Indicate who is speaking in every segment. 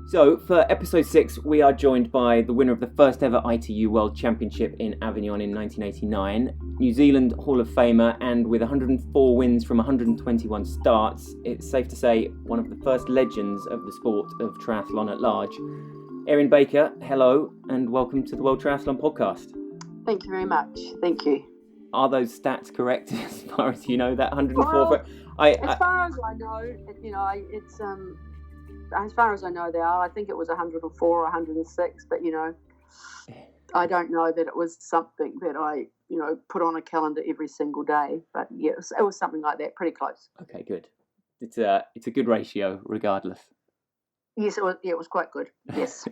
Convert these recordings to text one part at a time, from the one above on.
Speaker 1: So, for episode 6, we are joined by the winner of the first ever ITU World Championship in Avignon in 1989, New Zealand Hall of Famer, and with 104 wins from 121 starts, it's safe to say one of the first legends of the sport of triathlon at large. Erin Baker, hello, and welcome to the World Triathlon Podcast.
Speaker 2: Thank you very much. Thank you.
Speaker 1: Are those stats correct as far as you know, that 104?
Speaker 2: Well, as far as I know, it's as far as I know they are. I think it was 104 or 106, but I don't know that it was something that I put on a calendar every single day. But yes, it was something like that, pretty close.
Speaker 1: Okay, good. It's a good ratio, regardless.
Speaker 2: Yes, it was. Yeah, it was quite good. Yes.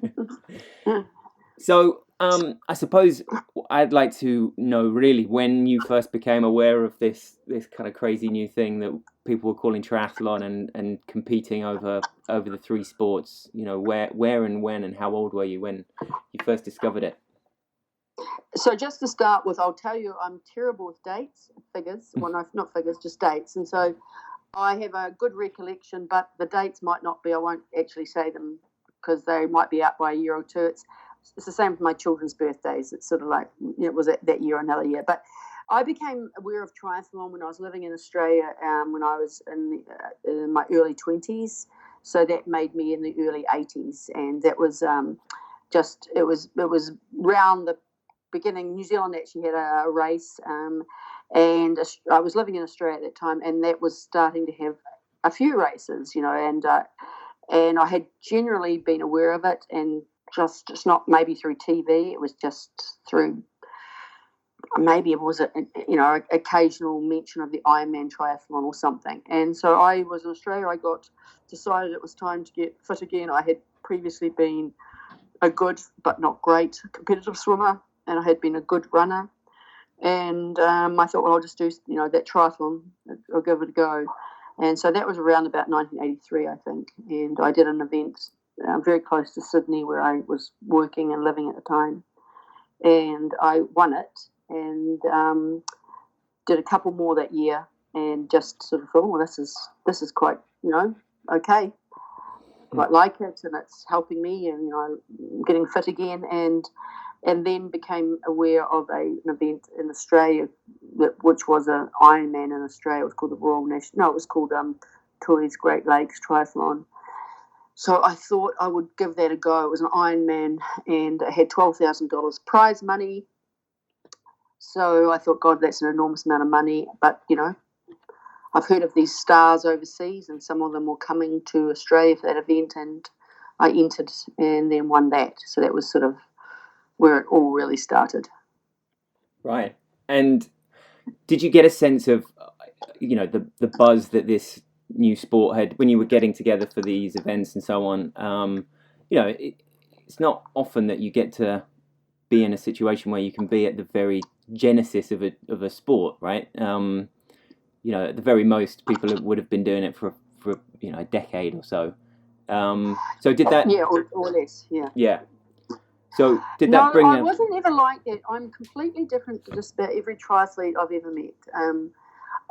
Speaker 1: So, I suppose I'd like to know really when you first became aware of this kind of crazy new thing that people were calling triathlon and competing over the three sports. Where and when and how old were you when you first discovered it?
Speaker 2: So just to start with, I'll tell you, I'm terrible with figures. Well, no, not figures, just dates. And so I have a good recollection, but the dates might not be. I won't actually say them because they might be out by a year or two. It's the same with my children's birthdays. It's sort of like it was that year or another year. But I became aware of triathlon when I was living in Australia when I was in my early 20s. So that made me in the early 80s. And that was it was round the beginning. New Zealand actually had a race. And I was living in Australia at that time. And that was starting to have a few races, and I had generally been aware of it and just not maybe through TV. It was just through maybe it was occasional mention of the Ironman triathlon or something. And so I was in Australia. I decided it was time to get fit again. I had previously been a good but not great competitive swimmer, and I had been a good runner. And I thought, well, I'll just do that triathlon. I'll give it a go. And so that was around about 1983, I think. And I did an event very close to Sydney where I was working and living at the time. And I won it and did a couple more that year and just sort of thought, well, this is quite, okay. I quite like it and it's helping me and, getting fit again. And then became aware of an event in Australia, which was an Ironman in Australia. It was called it was called Tooheys Great Lakes Triathlon. So I thought I would give that a go. It was an Ironman, and it had $12,000 prize money. So I thought, God, that's an enormous amount of money. But, I've heard of these stars overseas, and some of them were coming to Australia for that event, and I entered and then won that. So that was sort of where it all really started.
Speaker 1: Right. And did you get a sense of, the buzz that this new sport had when you were getting together for these events and so on? It's not often that you get to be in a situation where you can be at the very genesis of a sport, right? At the very most, people would have been doing it for a decade or so. So did that?
Speaker 2: Yeah, or less. Yeah.
Speaker 1: Yeah. So did that bring?
Speaker 2: No, I wasn't ever like that. I'm completely different to just about every triathlete I've ever met.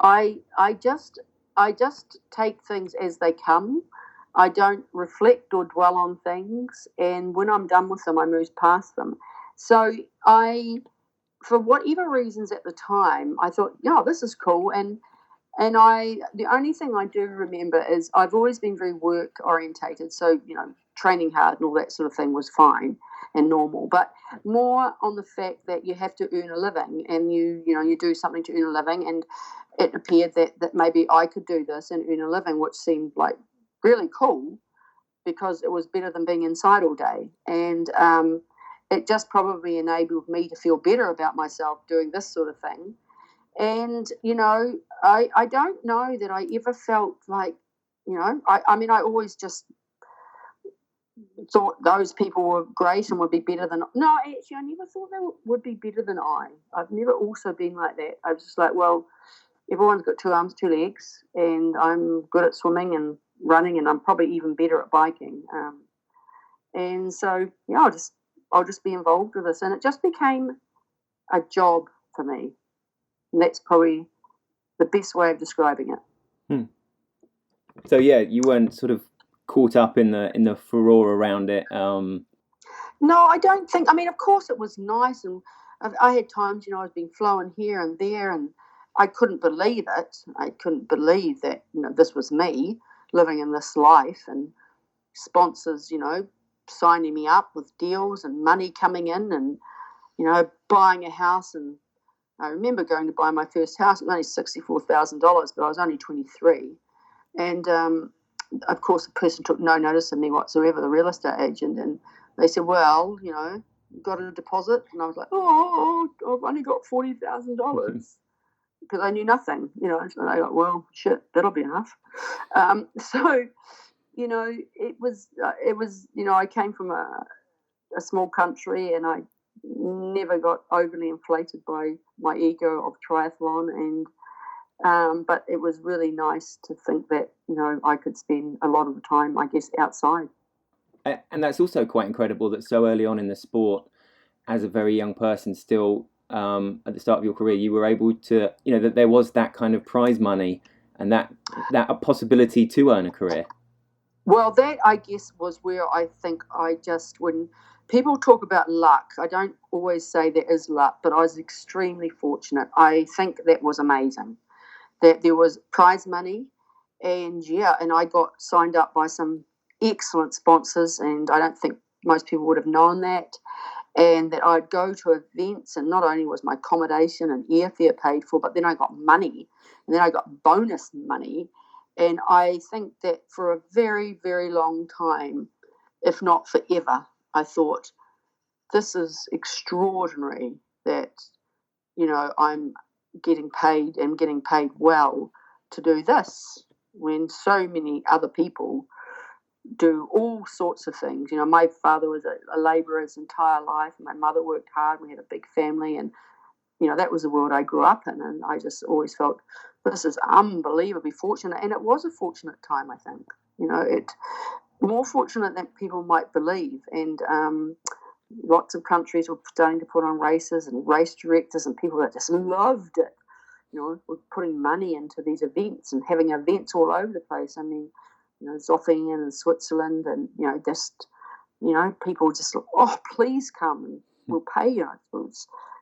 Speaker 2: I just take things as they come. I don't reflect or dwell on things, and when I'm done with them, I move past them. So for whatever reasons at the time, I thought, yeah, this is cool, and the only thing I do remember is I've always been very work orientated. So training hard and all that sort of thing was fine and normal, but more on the fact that you have to earn a living, and you do something to earn a living, and it appeared that maybe I could do this and earn a living, which seemed like really cool because it was better than being inside all day. And it just probably enabled me to feel better about myself doing this sort of thing. And, I don't know that I ever felt like, I always just thought those people were great and would be better than. No, actually, I never thought they would be better than I. I've never also been like that. I was just like, well, everyone's got 2 arms, 2 legs, and I'm good at swimming and running, and I'm probably even better at biking. And so, yeah, I'll just be involved with this, and it just became a job for me. And that's probably the best way of describing it.
Speaker 1: So yeah, you weren't sort of caught up in the furore around it?
Speaker 2: No, I don't think. I mean, of course, it was nice, and I had times, I was being flown here and there, and I couldn't believe it. I couldn't believe that this was me living in this life, and sponsors, signing me up with deals and money coming in, and buying a house. And I remember going to buy my first house. It was only $64,000, but I was only 23, and of course, the person took no notice of me whatsoever, the real estate agent, and they said, well, got a deposit? And I was like, oh, I've only got $40,000 because I knew nothing, So they got, well, shit, that'll be enough. So, it was, I came from a small country, and I never got overly inflated by my ego of triathlon, and but it was really nice to think that, I could spend a lot of the time, I guess, outside.
Speaker 1: And that's also quite incredible that so early on in the sport, as a very young person, still at the start of your career, you were able to, that there was that kind of prize money and that a possibility to earn a career.
Speaker 2: Well, that, I guess, was where I think when people talk about luck, I don't always say there is luck, but I was extremely fortunate. I think that was amazing, that there was prize money, and I got signed up by some excellent sponsors, and I don't think most people would have known that, and that I'd go to events, and not only was my accommodation and airfare paid for, but then I got money, and then I got bonus money. And I think that for a very, very long time, if not forever, I thought, this is extraordinary that, I'm getting paid, and getting paid well to do this, when so many other people do all sorts of things. My father was a labourer his entire life, and my mother worked hard. We had a big family, and that was the world I grew up in, and I just always felt, this is unbelievably fortunate. And it was a fortunate time, I think. It more fortunate than people might believe. And lots of countries were starting to put on races, and race directors and people that just loved it, were putting money into these events and having events all over the place. I mean, Zofingen and Switzerland, and people just, oh, please come and we'll pay you.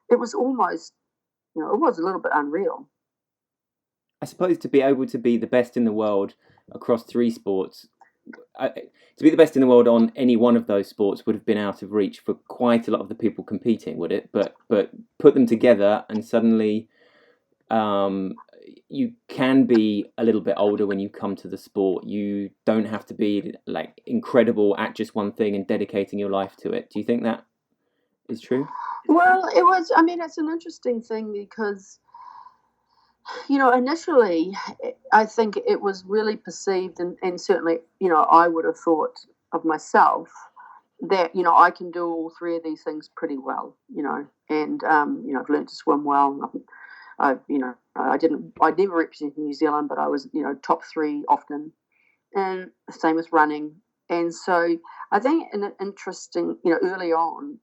Speaker 2: It was almost, it was a little bit unreal.
Speaker 1: I suppose to be able to be the best in the world across three sports, to be the best in the world on any one of those sports would have been out of reach for quite a lot of the people competing, would it? But put them together, and suddenly you can be a little bit older when you come to the sport. You don't have to be like incredible at just one thing and dedicating your life to it. Do you think that is true?
Speaker 2: Well, it was. I mean, it's an interesting thing because, initially, I think it was really perceived, and certainly, I would have thought of myself that, I can do all three of these things pretty well, and, I've learned to swim well. I never represented New Zealand, but I was, top three often, and same with running. And so I think an interesting, early on,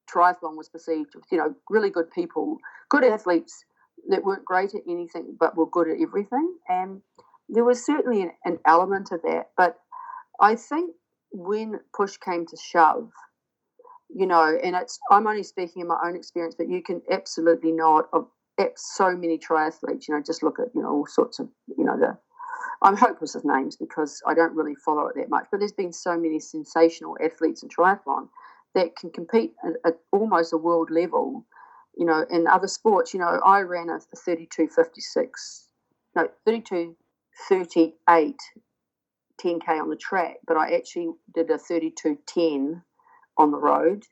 Speaker 2: triathlon was perceived with, really good people, good athletes that weren't great at anything but were good at everything. And there was certainly an element of that. But I think when push came to shove, and I'm only speaking in my own experience, but you can absolutely know it of so many triathletes, just look at, all sorts of, I'm hopeless with names because I don't really follow it that much, but there's been so many sensational athletes in triathlon that can compete at almost a world level, in other sports. I ran a 32:38 10K on the track, but I actually did a 32:10 on the road.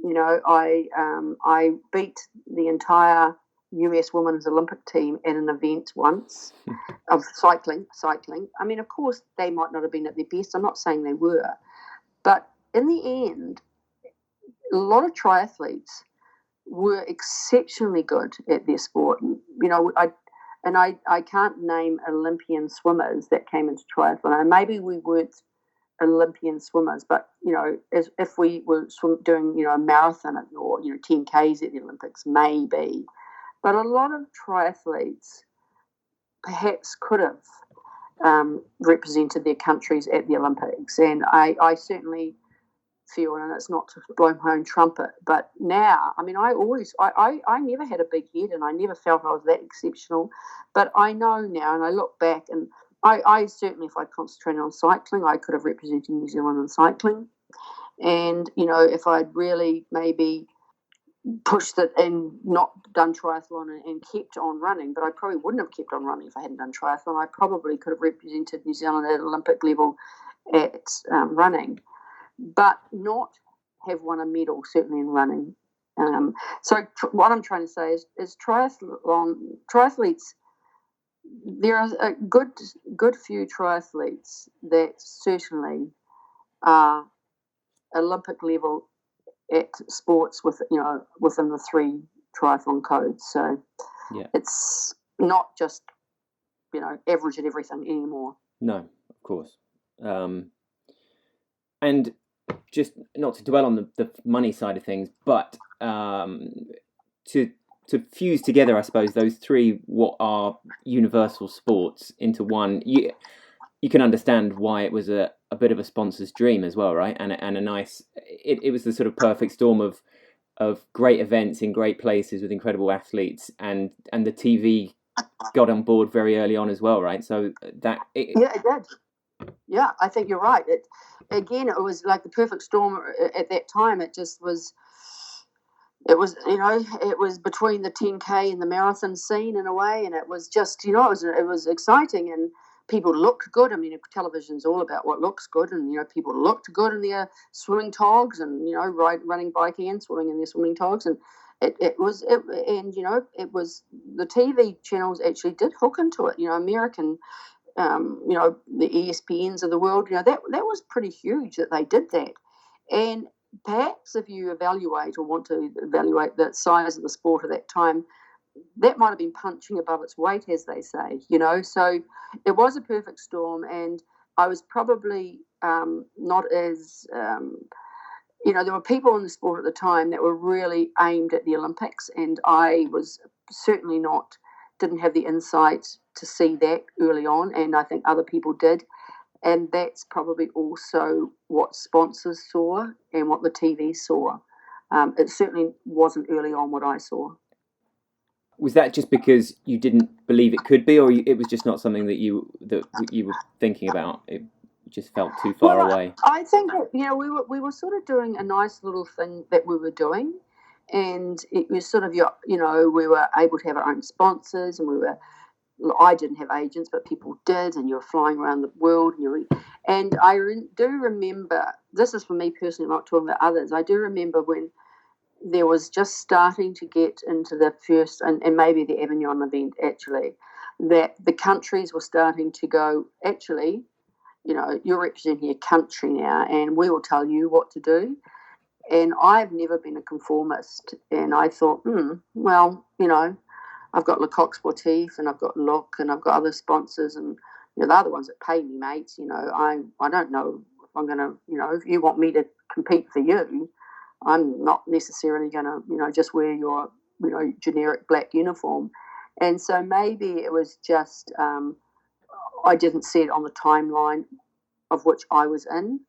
Speaker 2: I beat the entire US Women's Olympic team at an event once of cycling. I mean, of course, they might not have been at their best. I'm not saying they were. But in the end, a lot of triathletes were exceptionally good at their sport. I can't name Olympian swimmers that came into triathlon. And maybe we weren't Olympian swimmers, but, if we were doing, a marathon or, 10Ks at the Olympics, maybe. But a lot of triathletes perhaps could have. represented their countries at the Olympics. And I certainly feel, and it's not to blow my own trumpet, but now, I mean, I never had a big head, and I never felt I was that exceptional. But I know now, and I look back, and I certainly, if I concentrated on cycling, I could have represented New Zealand in cycling. And, if I'd really maybe pushed it and not done triathlon and kept on running, but I probably wouldn't have kept on running if I hadn't done triathlon. I probably could have represented New Zealand at Olympic level at running, but not have won a medal, certainly in running. So what I'm trying to say is triathletes, there are a good few triathletes that certainly are Olympic level at sports within the 3 triathlon codes. So it's not just average at everything anymore.
Speaker 1: No, of course. And just not to dwell on the money side of things, but to fuse together, I suppose, those 3 what are universal sports into one. You can understand why it was a bit of a sponsor's dream as well, right? And a nice. It was the sort of perfect storm of great events in great places with incredible athletes, and the TV got on board very early on as well, right? So that
Speaker 2: it did. Yeah, I think you're right. It was like the perfect storm at that time. It just was. It was, it was between the 10K and the marathon scene in a way, and it was just, it was exciting, and people looked good. I mean, television's all about what looks good, and people looked good in their swimming togs, and running, biking, and swimming in their swimming togs, and it was the TV channels actually did hook into it. American, the ESPNs of the world. That was pretty huge that they did that, and perhaps if you evaluate or want to evaluate the size of the sport at that time, that might have been punching above its weight, as they say, So it was a perfect storm, and I was probably not as, there were people in the sport at the time that were really aimed at the Olympics, and I was certainly didn't have the insight to see that early on, and I think other people did. And that's probably also what sponsors saw and what the TV saw. It certainly wasn't early on what I saw.
Speaker 1: Was that just because you didn't believe it could be, or it was just not something that you were thinking about? It just felt too far away.
Speaker 2: I think we were sort of doing a nice little thing that we were doing, and it was sort of we were able to have our own sponsors, and I didn't have agents, but people did, and you were flying around the world, and I do remember, this is for me personally, not talking about others, I do remember when there was just starting to get into the first, and maybe the Avignon event actually, that the countries were starting to go, actually, you're representing your country now, and we will tell you what to do. And I've never been a conformist, and I thought, well, I've got Lecoq Sportif, and I've got Look, and I've got other sponsors, and they're the ones that pay me, mates. I don't know if I'm going to, if you want me to compete for you, I'm not necessarily going to, just wear your, generic black uniform. And so maybe it was just I didn't see it on the timeline of which I was in,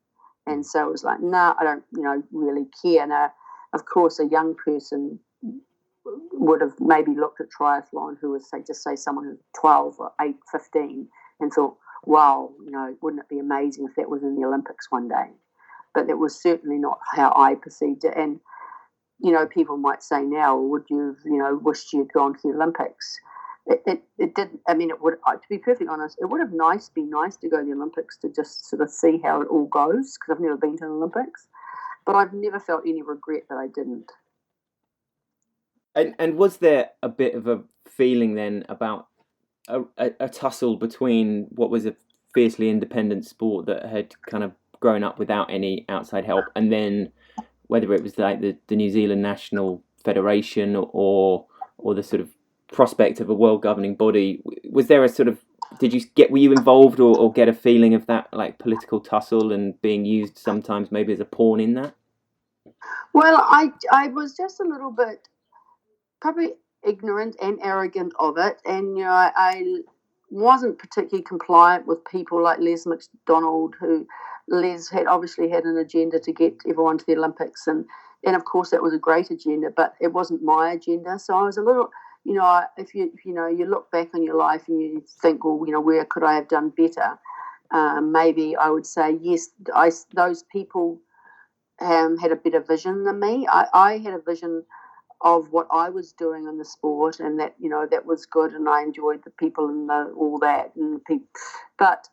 Speaker 2: and so it was like, I don't, really care. Now, of course, a young person would have maybe looked at triathlon who was, say someone who's 12 or 8, 15, and thought, wow, wouldn't it be amazing if that was in the Olympics one day? But that was certainly not how I perceived it. And, people might say now, would you have, wished you'd gone to the Olympics? It didn't, it would, to be perfectly honest, it would have been nice to go to the Olympics to just sort of see how it all goes, because I've never been to the Olympics, but I've never felt any regret that I didn't.
Speaker 1: And was there a bit of a feeling then about a tussle between what was a fiercely independent sport that had kind of grown up without any outside help, and then whether it was like the New Zealand National Federation or the sort of prospect of a world governing body? Was there a sort of, were you involved or get a feeling of that, like, political tussle and being used sometimes maybe as a pawn in that?
Speaker 2: Well, I was just a little bit probably ignorant and arrogant of it, and wasn't particularly compliant with people like Les McDonald, who Les had obviously had an agenda to get everyone to the Olympics, and of course that was a great agenda, but it wasn't my agenda. So I was a little, if you look back on your life and you think, well, where could I have done better? Maybe I would say yes. Those people had a better vision than me. I had a vision of what I was doing in the sport, and that that was good, and I enjoyed the people and all that, and but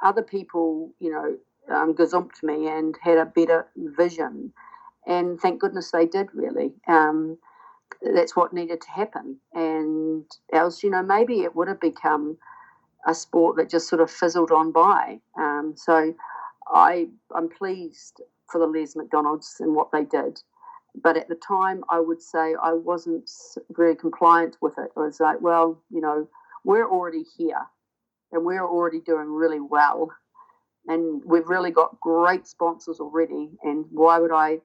Speaker 2: other people gazumped me and had a better vision, and thank goodness they did. Really, that's what needed to happen, and else maybe it would have become a sport that just sort of fizzled on by. So I'm pleased for the Les McDonalds and what they did. But at the time, I would say I wasn't very compliant with it. I was like, well, we're already here and we're already doing really well. And we've really got great sponsors already. And why would I,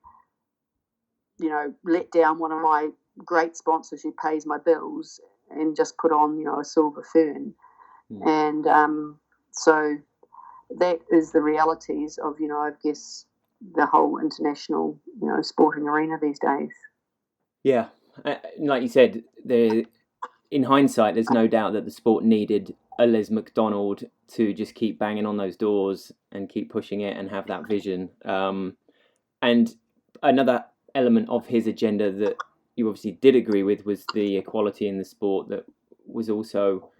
Speaker 2: let down one of my great sponsors who pays my bills and just put on, a silver fern? And so that is the realities of, I guess, the whole international, sporting arena these days.
Speaker 1: Yeah, like you said, in hindsight, there's no doubt that the sport needed a Les McDonald to just keep banging on those doors and keep pushing it and have that vision. And another element of his agenda that you obviously did agree with was the equality in the sport that was also,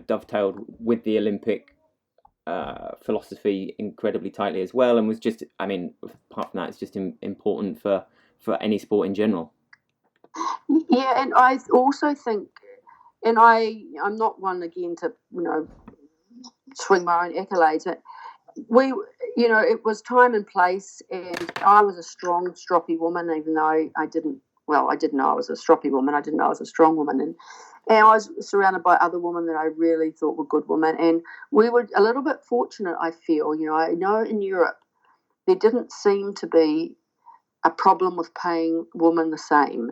Speaker 1: dovetailed with the Olympic philosophy incredibly tightly as well, and was just, apart from that, it's just important for any sport in general.
Speaker 2: Yeah, and I also think, and I'm not one again to swing my own accolades, but it was time and place, and I was a strong, stroppy woman, even though I didn't know I was a stroppy woman. I didn't know I was a strong woman, and I was surrounded by other women that I really thought were good women. And we were a little bit fortunate, I feel. I know in Europe there didn't seem to be a problem with paying women the same.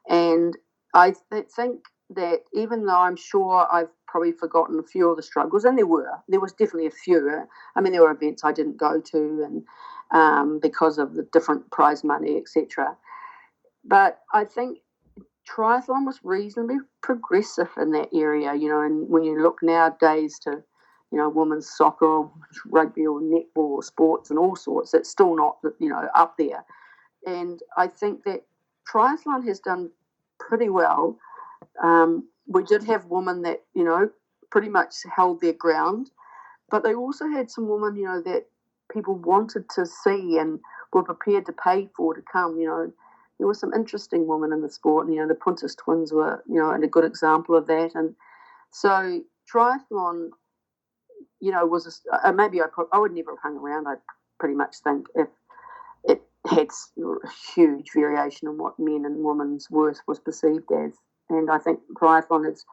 Speaker 2: And I think that even though I'm sure I've probably forgotten a few of the struggles, and there was definitely a few. There were events I didn't go to, and because of the different prize money, etc. But I think triathlon was reasonably progressive in that area, and when you look nowadays to, women's soccer, or rugby, or netball, or sports, and all sorts, it's still not, up there. And I think that triathlon has done pretty well. We did have women that, pretty much held their ground, but they also had some women, that people wanted to see and were prepared to pay for to come, There were some interesting women in the sport, and the Puntis twins were, and a good example of that. And so triathlon, was maybe I would never have hung around. I pretty much think if it had huge variation in what men and women's worth was perceived as, and I think triathlon has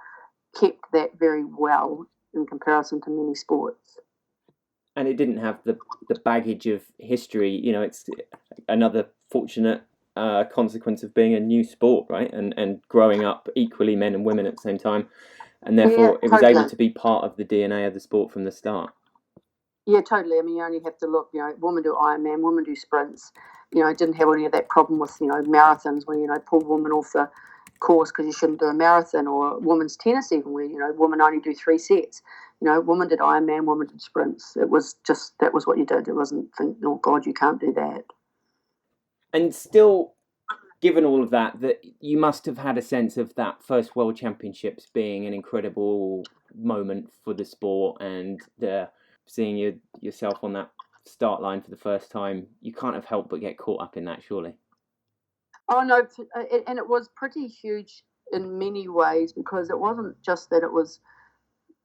Speaker 2: kept that very well in comparison to many sports.
Speaker 1: And it didn't have the baggage of history. It's another fortunate consequence of being a new sport, right? And growing up equally men and women at the same time, and therefore it was able to be part of the DNA of the sport from the start.
Speaker 2: Yeah, totally. You only have to look, women do Ironman, women do sprints. Didn't have any of that problem with, marathons where, pull women off the course because you shouldn't do a marathon, or women's tennis even where, women only do 3 sets. Women did Ironman, women did sprints. It was just, that was what you did. It wasn't, oh God, you can't do that.
Speaker 1: And still, given all of that you must have had a sense of that first World Championships being an incredible moment for the sport, and seeing yourself on that start line for the first time. You can't have helped but get caught up in that, surely.
Speaker 2: Oh, no, and it was pretty huge in many ways, because it wasn't just that it was,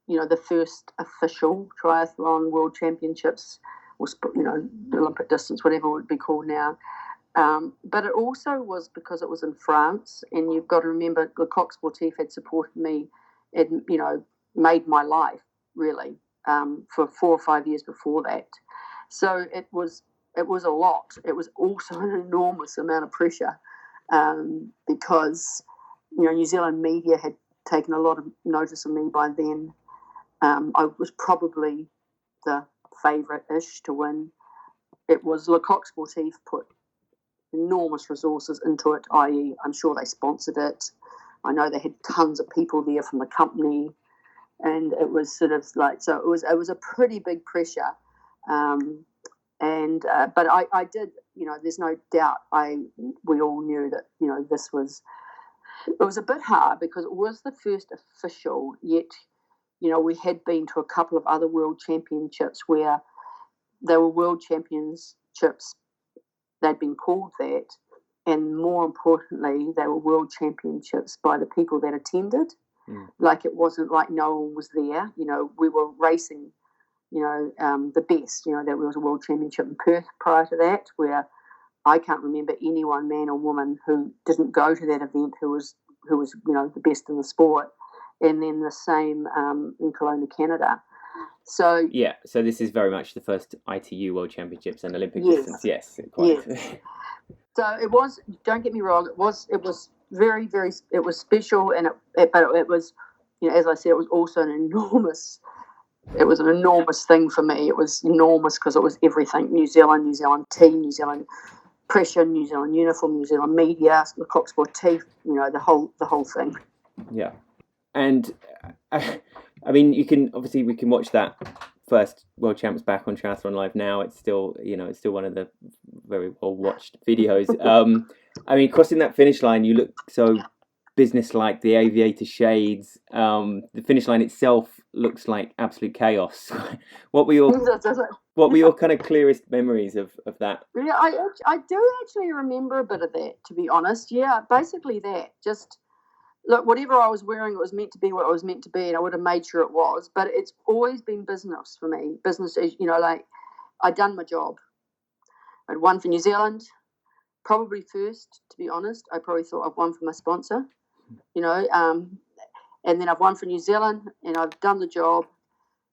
Speaker 2: the first official triathlon World Championships, or, the Olympic distance, whatever it would be called now. But it also was because it was in France, and you've got to remember the Coq Sportif had supported me and, made my life, really, for 4 or 5 years before that. So it was a lot. It was also an enormous amount of pressure, because, New Zealand media had taken a lot of notice of me by then. I was probably the favourite-ish to win. It was Le Coq Sportif put enormous resources into it, i.e. I'm sure they sponsored it. I know they had tons of people there from the company, and it was sort of like, so it was a pretty big pressure. But I did, there's no doubt we all knew that, it was a bit hard because it was the first official, yet, we had been to a couple of other world championships where they were world championships, they'd been called that, and more importantly, they were world championships by the people that attended. Like, it wasn't like no one was there. We were racing, the best. There was a world championship in Perth prior to that, where I can't remember anyone, man or woman, who didn't go to that event who was the best in the sport. And then the same in Kelowna, Canada. So
Speaker 1: so this is very much the first ITU World Championships and Olympic distance. Yes, quite.
Speaker 2: Yes. So it was. Don't get me wrong. It was very, very. It was special, and but it was, as I said, it was also an enormous. It was an enormous thing for me. It was enormous because it was everything: New Zealand team, New Zealand pressure, New Zealand uniform, New Zealand media, the Coq Sportif. The whole thing.
Speaker 1: Yeah, and I mean, we can watch that first World Champs back on Triathlon Live now. It's still, it's still one of the very well watched videos. I mean, crossing that finish line, you look so businesslike. The aviator shades, the finish line itself looks like absolute chaos. What were your kind of clearest memories of that?
Speaker 2: Yeah, I do actually remember a bit of that, to be honest. Yeah, basically that. Just look, whatever I was wearing, it was meant to be what it was meant to be, and I would have made sure it was. But it's always been business for me. Business is, like, I'd done my job. I'd won for New Zealand, probably first, to be honest. I probably thought I've won for my sponsor, and then I've won for New Zealand, and I've done the job.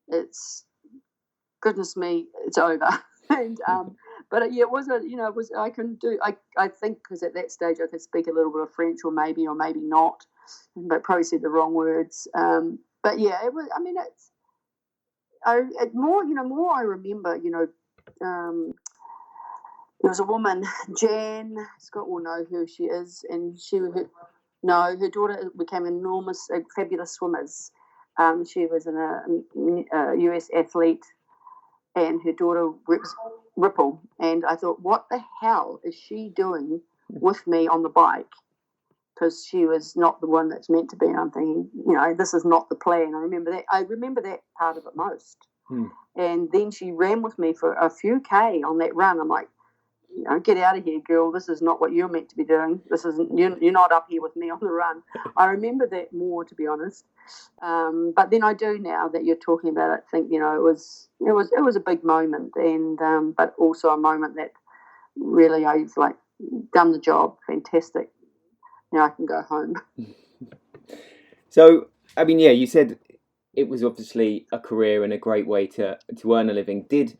Speaker 2: It's, goodness me, it's over. And but it was I couldn't do. I think because at that stage I could speak a little bit of French, or maybe not, but probably said the wrong words. But yeah, it was. I mean, more I remember. There was a woman, Jan. Scott will know who she is, and her daughter became enormous, fabulous swimmers. She was a US athlete, and her daughter Ripple. And I thought, what the hell is she doing with me on the bike? Because she was not the one that's meant to be. And I'm thinking, this is not the plan. I remember that part of it most. And then she ran with me for a few K on that run. I'm like, get out of here, girl. This is not what you're meant to be doing. This isn't. You're not up here with me on the run. I remember that more, to be honest. But then I do, now that you're talking about it, think it was a big moment, and but also a moment that really I've done the job. Fantastic. Now I can go home.
Speaker 1: So I mean, you said it was obviously a career and a great way to earn a living. The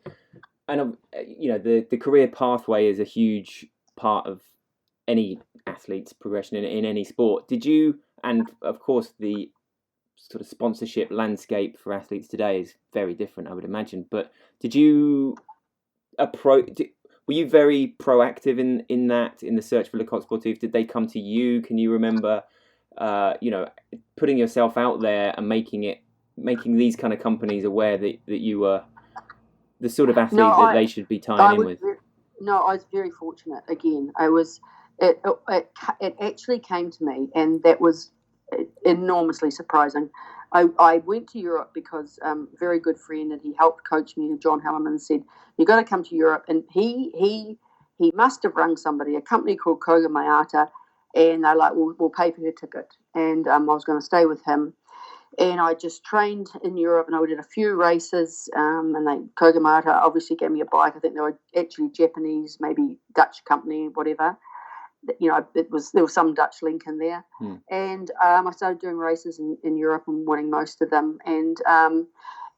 Speaker 1: career pathway is a huge part of any athlete's progression in any sport. Did you, and of course the sort of sponsorship landscape for athletes today is very different, I would imagine, but were you very proactive in the search for Le Coq Sportif? Did they come to you? Can you remember, putting yourself out there and making these kind of companies aware that you were the sort of athlete they should be tying in with?
Speaker 2: I was very fortunate. Again, it actually came to me, and that was enormously surprising. I went to Europe because a very good friend, and he helped coach me, John Hellerman, said, "You've got to come to Europe." And he must have rung somebody, a company called Koga Mayata, and they're like, we'll pay for her ticket. And I was going to stay with him. And I just trained in Europe, and I did a few races, and Koga Mayata obviously gave me a bike. I think they were actually Japanese, maybe Dutch company, whatever. There was some Dutch link in there. And I started doing races in Europe and winning most of them. And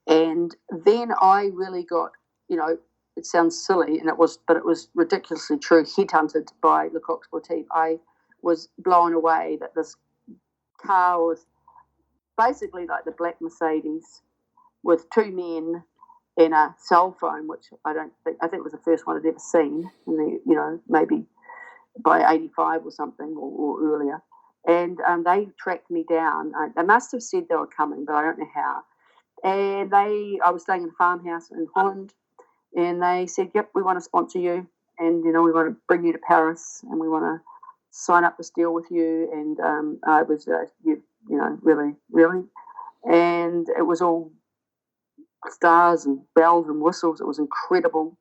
Speaker 2: then I really got, it sounds silly, but it was ridiculously true, headhunted by Le Coq Sportif. I was blown away that this car was basically like the black Mercedes, with two men and a cell phone, which I think it was the first one I'd ever seen, and maybe by 85 or something or earlier. And they tracked me down. They must have said they were coming, but I don't know how. And I was staying in a farmhouse in Holland, and they said, "Yep, we want to sponsor you, and we want to bring you to Paris, and we want to sign up this deal with you." And I was, really, really, and it was all stars and bells and whistles. It was incredible.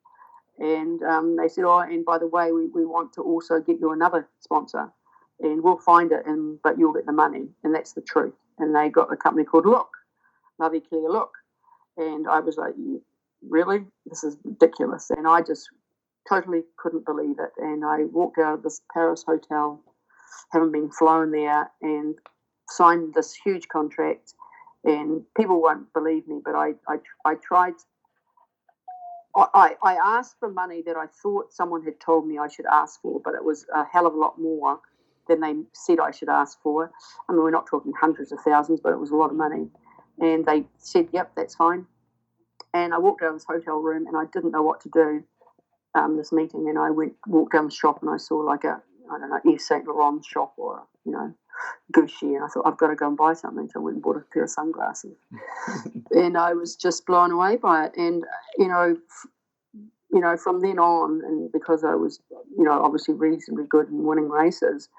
Speaker 2: And they said, "Oh, and by the way, we want to also get you another sponsor, and we'll find it, but you'll get the money." And that's the truth. And they got a company called Look, Lovey Clear Look. And I was like, "Really? This is ridiculous." And I just totally couldn't believe it. And I walked out of this Paris hotel, having been flown there, and signed this huge contract. And people won't believe me, but I tried. I asked for money that I thought someone had told me I should ask for, but it was a hell of a lot more than they said I should ask for. I mean, we're not talking hundreds of thousands, but it was a lot of money. And they said, "Yep, that's fine." And I walked out of this hotel room, and I didn't know what to do, this meeting. And I walked down the shop, and I saw like a, I don't know, Yves Saint Laurent shop, or, Gucci. And I thought, I've got to go and buy something. So I went and bought a pair of sunglasses. And I was just blown away by it. And, from then on, and because I was, obviously reasonably good in winning races,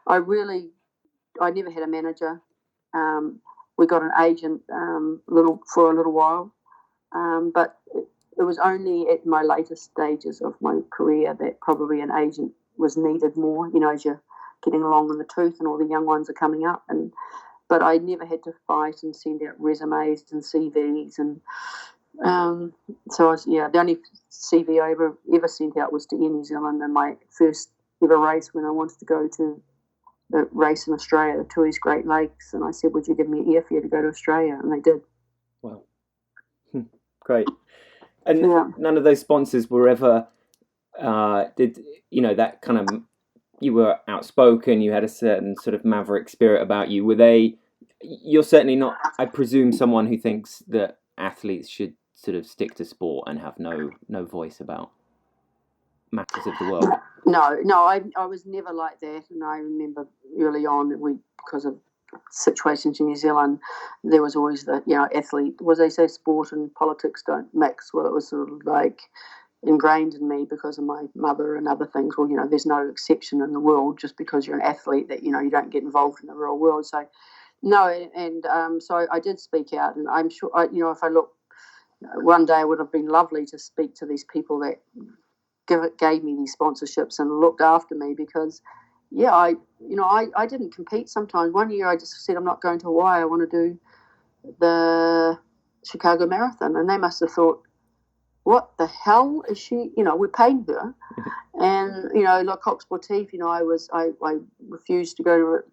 Speaker 2: I never had a manager. We got an agent for a little while, but it was only at my later stages of my career that probably an agent was needed more, as you're getting along in the tooth and all the young ones are coming up. But I never had to fight and send out resumes and CVs. And so the only CV I ever sent out was to Air New Zealand, and my first ever race when I wanted to go to the race in Australia, the Tooheys Great Lakes, and I said, "Would you give me airfare to go to Australia?" And they did.
Speaker 1: Wow. Great. And none of those sponsors were ever, that kind of, you were outspoken, you had a certain sort of maverick spirit about you. Were they, you're certainly not, I presume, someone who thinks that athletes should sort of stick to sport and have no voice about matters of the world.
Speaker 2: No, I was never like that. And I remember early on, because of situations in New Zealand, there was always the, athlete, they say sport and politics don't mix. Well, it was sort of like ingrained in me because of my mother and other things. Well, there's no exception in the world just because you're an athlete that, you don't get involved in the real world. So, no, and so I did speak out. And I'm sure, if I look, one day it would have been lovely to speak to these people that gave me these sponsorships and looked after me, because I didn't compete sometimes. One year I just said, "I'm not going to Hawaii, I want to do the Chicago Marathon." And they must have thought, "What the hell is she?" We're paying her. And like Coq Sportif, I refused to go to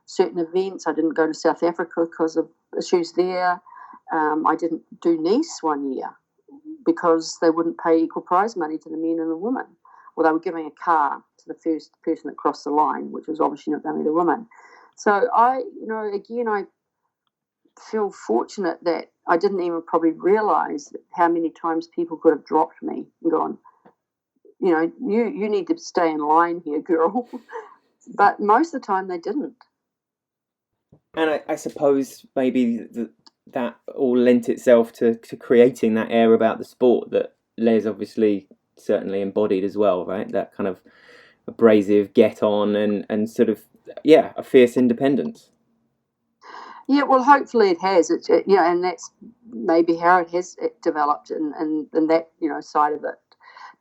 Speaker 2: certain events. I didn't go to South Africa because of issues there. I didn't do Nice one year because they wouldn't pay equal prize money to the men and the women. Well, they were giving a car to the first person that crossed the line, which was obviously not going to be the woman. So I feel fortunate that I didn't even probably realise how many times people could have dropped me and gone, you need to stay in line here, girl. But most of the time they didn't.
Speaker 1: And I suppose maybe that all lent itself to creating that air about the sport that Les obviously certainly embodied as well, right? That kind of abrasive get on and sort of, a fierce independence.
Speaker 2: Yeah, well, hopefully it has. And that's maybe how it has developed and that, side of it.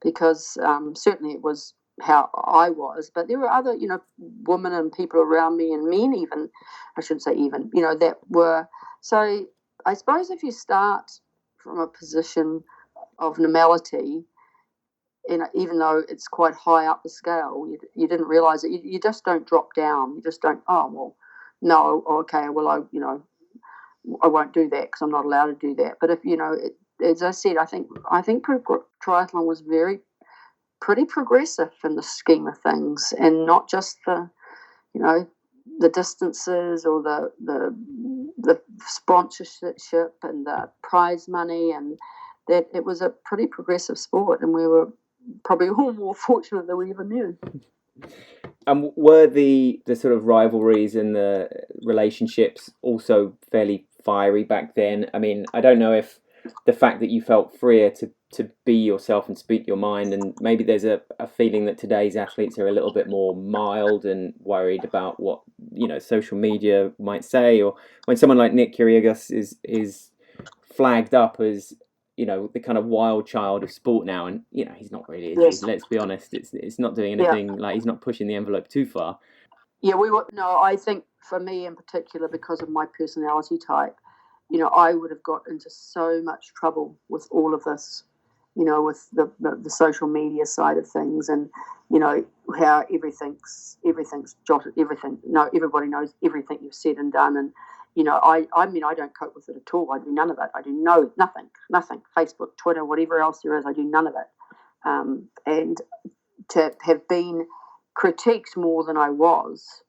Speaker 2: Because certainly it was how I was. But there were other, women and people around me, and men even, I shouldn't say even, that were. So I suppose if you start from a position of normality, even though it's quite high up the scale, you didn't realise it. You just don't drop down. You just don't, oh, well, no, okay, well, I won't do that because I'm not allowed to do that. But if, as I said, I think triathlon was pretty progressive in the scheme of things, and not just the distances or the the sponsorship and the prize money, and that it was a pretty progressive sport, and we were probably all more fortunate than we ever knew.
Speaker 1: And were the sort of rivalries and the relationships also fairly fiery back then? I mean, I don't know if the fact that you felt freer to be yourself and speak your mind, and maybe there's a feeling that today's athletes are a little bit more mild and worried about what, you know, social media might say, or when someone like Nick Kyrgios is flagged up as, you know, the kind of wild child of sport now, and you know he's not really, is
Speaker 2: Yes.
Speaker 1: he? Let's be honest, it's not doing anything, like he's not pushing the envelope too far.
Speaker 2: Yeah, we were. No, I think for me in particular, because of my personality type, you know, I would have got into so much trouble with all of this, you know, with the social media side of things, and you know how everything's jotted, everything. No, everybody knows everything you've said and done, and you know, I mean, I don't cope with it at all. I do none of it. I do nothing. Facebook, Twitter, whatever else there is, I do none of it. And to have been critiqued more than I was,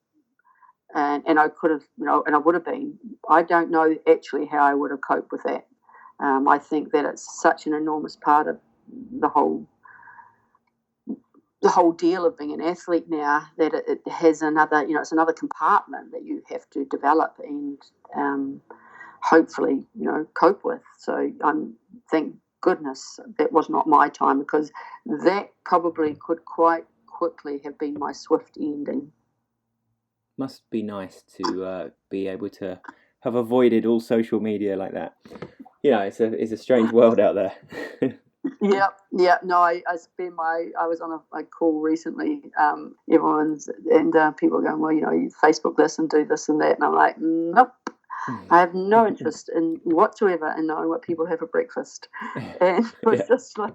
Speaker 2: and I could have, you know, and I would have been. I don't know actually how I would have coped with that. I think that it's such an enormous part of the whole deal of being an athlete now, that it has another, you know, it's another compartment that you have to develop and hopefully, you know, cope with. So thank goodness that was not my time, because that probably could quite quickly have been my swift ending.
Speaker 1: Must be nice to be able to have avoided all social media like that. You know, it's a strange world out there.
Speaker 2: Yeah. No, I was on a call recently. Everyone's and people are going, well, you know, you Facebook this and do this and that, and I'm like, nope. I have no interest in whatsoever in knowing what people have for breakfast, and it was just like,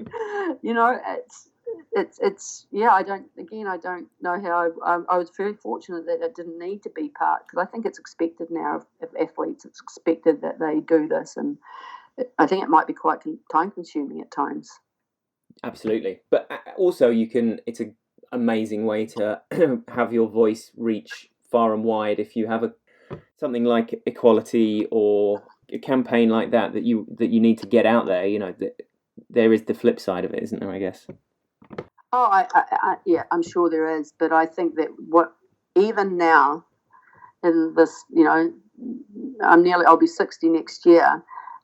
Speaker 2: you know, it's yeah. I don't know how. I was very fortunate that it didn't need to be part, because I think it's expected now of athletes. It's expected that they do this, and I think it might be quite time consuming at times.
Speaker 1: Absolutely, but also it's an amazing way to have your voice reach far and wide. If you have something like equality or a campaign like that you need to get out there, you know, there is the flip side of it, isn't there? I guess.
Speaker 2: Oh, yeah, I'm sure there is, but I think that even now in this, you know, I'll be 60 next year,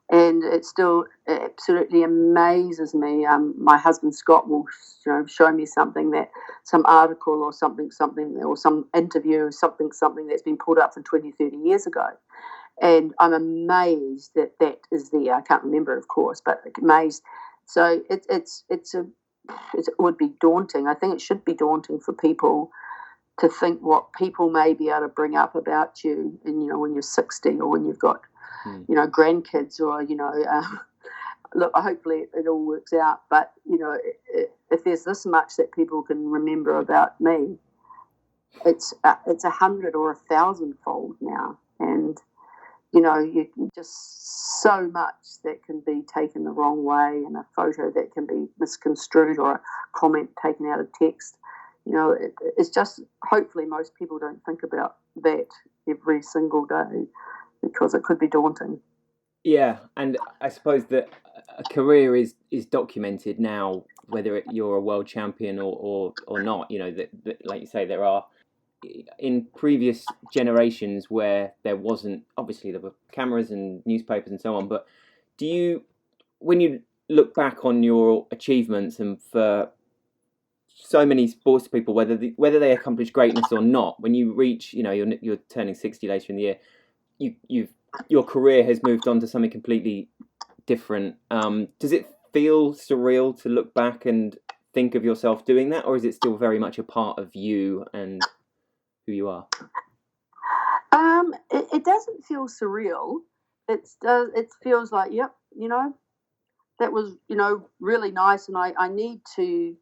Speaker 2: and it still absolutely amazes me. My husband Scott will, you know, show me something, that some article or something, or some interview, something that's been pulled up from 20, 30 years ago, and I'm amazed that is there. I can't remember, of course, but amazed. So it would be daunting. I think it should be daunting for people to think what people may be able to bring up about you, and you know, when you're 60, or when you've got, you know, grandkids, or you know, look, hopefully it all works out. But you know, if there's this much that people can remember about me, it's 100 or 1,000-fold now, and you know, you just so much that can be taken the wrong way, and a photo that can be misconstrued, or a comment taken out of text. You know, it's just, hopefully most people don't think about that every single day, because it could be daunting.
Speaker 1: Yeah, and I suppose that a career is documented now, whether you're a world champion or not. You know, that like you say, there are, in previous generations where there wasn't, obviously there were cameras and newspapers and so on, but when you look back on your achievements, and for so many sports people, whether they accomplish greatness or not, when you reach, you know, you're turning 60 later in the year, your career has moved on to something completely different. Does it feel surreal to look back and think of yourself doing that, or is it still very much a part of you and who you are?
Speaker 2: It doesn't feel surreal. It feels like, yep, you know, that was, you know, really nice, and I need to.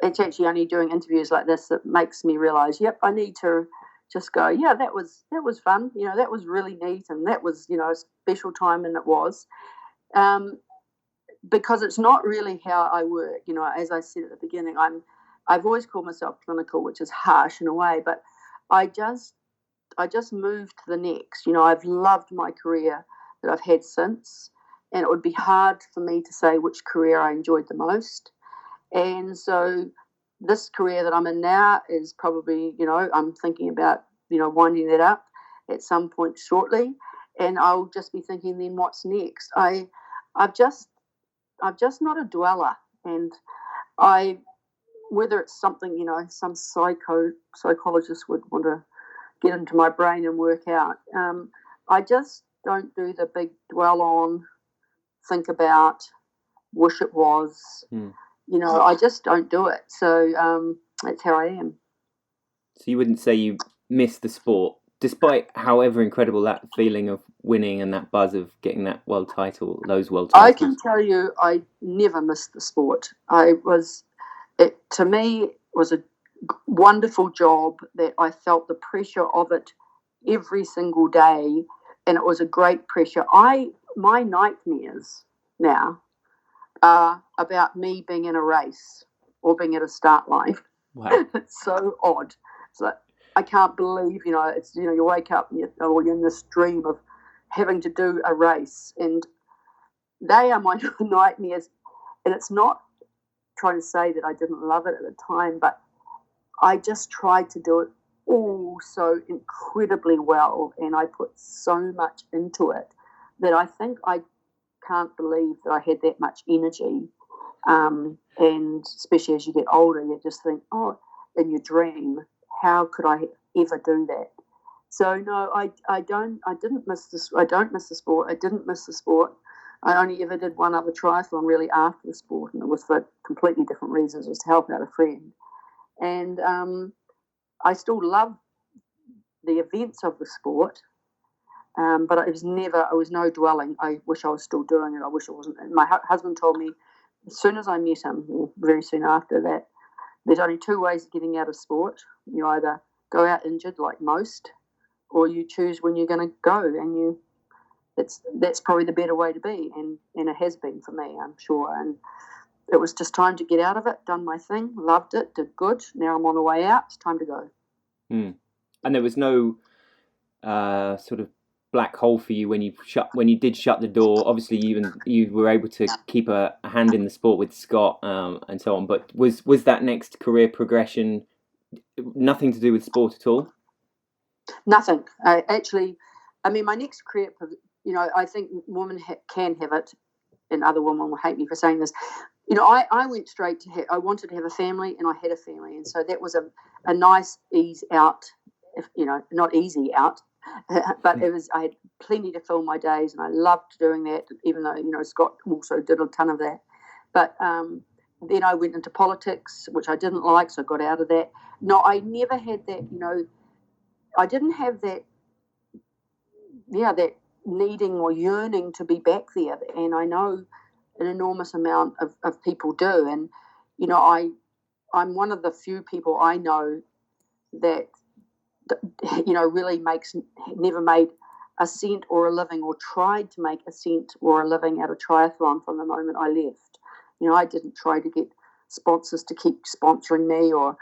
Speaker 2: It's actually only doing interviews like this that makes me realise, yep, I need to just go, yeah, that was fun, you know, that was really neat, and that was, you know, a special time, and it was, because it's not really how I work. You know, as I said at the beginning, I've always called myself clinical, which is harsh in a way, but I just just moved to the next. I've loved my career that I've had since, and it would be hard for me to say which career I enjoyed the most. And so this career that I'm in now is probably, I'm thinking about, winding that up at some point shortly, and I'll just be thinking then what's next. I've just not a dweller, and whether it's something, some psychologist would want to get into my brain and work out. I just don't do the big dwell on, think about, wish it was. I just don't do it. So that's how I am.
Speaker 1: So you wouldn't say you miss the sport, despite however incredible that feeling of winning and that buzz of getting that world title, those world titles?
Speaker 2: I can tell you I never missed the sport. It to me was a wonderful job that I felt the pressure of it every single day, and it was a great pressure. My nightmares now are about me being in a race or being at a start line.
Speaker 1: Wow.
Speaker 2: It's so odd. It's like, I can't believe, it's, you wake up and you're in this dream of having to do a race, and they are my nightmares. And it's not trying to say that I didn't love it at the time, but I just tried to do it all so incredibly well, and I put so much into it that I think I can't believe that I had that much energy. And especially as you get older, you just think, in your dream, how could I ever do that? So no, I don't miss this. I don't miss the sport. I didn't miss the sport. I only ever did one other triathlon really after the sport, and it was for completely different reasons. It was to help out a friend. And I still love the events of the sport, but it was no dwelling. I wish I was still doing it. I wish I wasn't. And my husband told me as soon as I met him, or very soon after that, there's only two ways of getting out of sport. You either go out injured like most, or you choose when you're going to go, and that's probably the better way to be, and it has been for me, I'm sure. And it was just time to get out of it, done my thing, loved it, did good. Now I'm on the way out. It's time to go.
Speaker 1: And there was no sort of black hole for you when you did shut the door. Obviously, you were able to keep a hand in the sport with Scott and so on. But was that next career progression nothing to do with sport at all?
Speaker 2: Nothing. My next career, I think women can have it, and other women will hate me for saying this. I went straight to I wanted to have a family, and I had a family, and so that was a nice ease out. Not easy out, but it was. I had plenty to fill my days, and I loved doing that. Even though Scott also did a ton of that, but then I went into politics, which I didn't like, so I got out of that. No, I never had that. I didn't have that. Yeah, that needing or yearning to be back there, and I know an enormous amount of people do, and I'm one of the few people I know that really never made a cent or a living, or tried to make a cent or a living out of triathlon from the moment I left. I didn't try to get sponsors to keep sponsoring me, or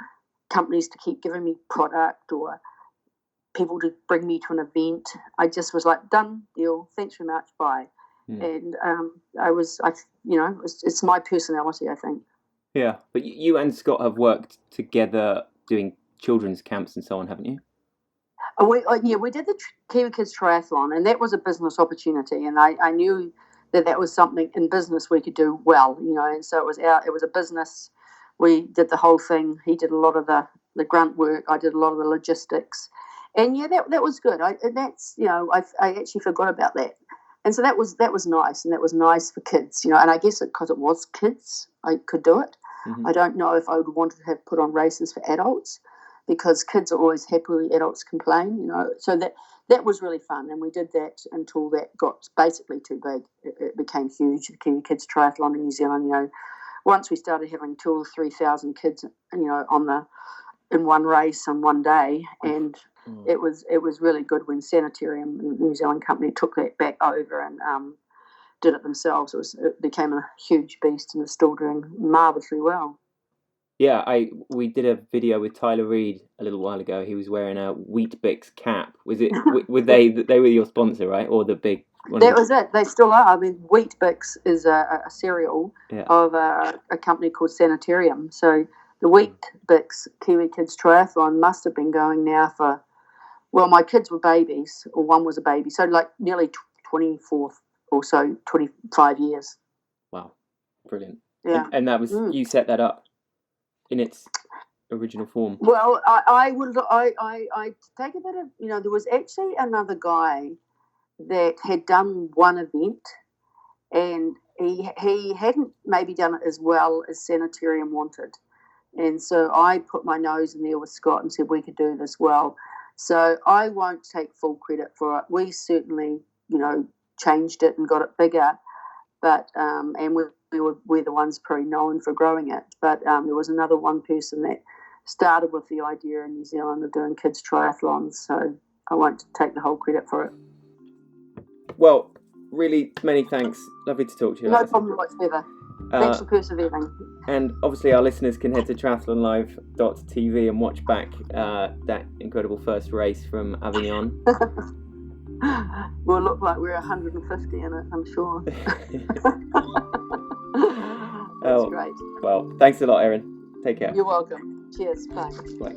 Speaker 2: companies to keep giving me product, or people to bring me to an event. I just was like, done, deal, thanks very much, bye. And it's my personality, I think.
Speaker 1: Yeah, but you and Scott have worked together doing children's camps and so on, haven't you?
Speaker 2: We did the Kiwi Kids Triathlon, and that was a business opportunity, and I knew that was something in business we could do well, and so it was a business. We did the whole thing. He did a lot of the grunt work. I did a lot of the logistics, and that was good. I actually forgot about that. And so that was nice, and that was nice for kids, and I guess because it was kids, I could do it. Mm-hmm. I don't know if I would want to have put on races for adults, because kids are always happy when adults complain, So that was really fun, and we did that until that got basically too big. It became huge, the Kiwi Kids Triathlon in New Zealand. Once we started having 2,000 or 3,000 kids, in one race on one day, and it was really good when Sanitarium, the New Zealand company, took that back over and did it themselves. It became a huge beast, and is still doing marvellously well.
Speaker 1: Yeah, we did a video with Tyler Reed a little while ago. He was wearing a Wheat-Bix cap. Was it? Were they were your sponsor, right? Or the big one?
Speaker 2: That was it. They still are. I mean, Wheat.Bix is a cereal of a company called Sanitarium. So the Wheat.Bix Kiwi Kids Triathlon must have been going now for, well, my kids were babies, or one was a baby, so like nearly 24 or so, 25 years.
Speaker 1: Wow, brilliant.
Speaker 2: Yeah.
Speaker 1: And that was, you set that up in its original form.
Speaker 2: Well, I take a bit of, there was actually another guy that had done one event, and he hadn't maybe done it as well as Sanitarium wanted. And so I put my nose in there with Scott and said we could do this well. So I won't take full credit for it. We certainly, changed it and got it bigger, but and we're the ones pretty known for growing it. But there was another one person that started with the idea in New Zealand of doing kids triathlons. So I won't take the whole credit for it.
Speaker 1: Well, really, many thanks. Lovely to talk to you.
Speaker 2: No problem whatsoever. Thanks for persevering. And
Speaker 1: obviously our listeners can head to triathlonlive.tv and watch back that incredible first race from Avignon.
Speaker 2: We'll look like we're 150 in it, I'm sure. That's great.
Speaker 1: Well, thanks a lot, Erin. Take care.
Speaker 2: You're welcome. Cheers. Bye.
Speaker 1: Bye.